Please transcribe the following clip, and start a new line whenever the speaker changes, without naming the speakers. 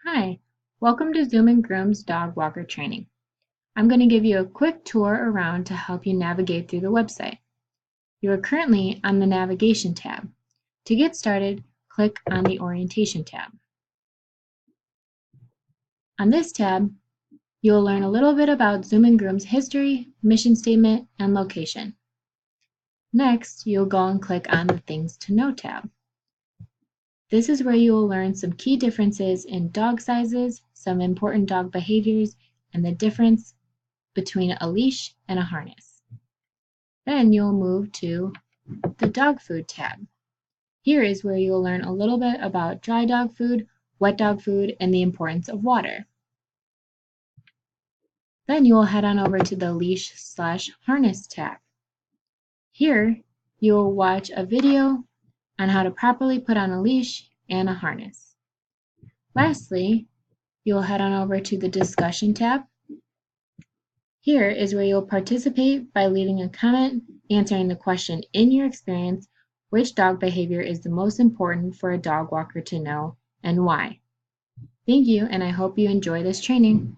Hi, welcome to Zoom and Groom's dog walker training. I'm going to give you a quick tour around to help you navigate through the website. You are currently on the Navigation tab. To get started, click on the Orientation tab. On this tab, you will learn a little bit about Zoom and Groom's history, mission statement, and location. Next, you'll go and click on the Things to Know tab. This is where you will learn some key differences in dog sizes, some important dog behaviors, and the difference between a leash and a harness. Then you'll move to the Dog Food tab. Here is where you'll learn a little bit about dry dog food, wet dog food, and the importance of water. Then you will head on over to the Leash/Harness tab. Here you will watch a video on how to properly put on a leash and a harness. Lastly, you will head on over to the Discussion tab. Here is where you'll participate by leaving a comment answering the question, in your experience, which dog behavior is the most important for a dog walker to know and why? Thank you, and I hope you enjoy this training.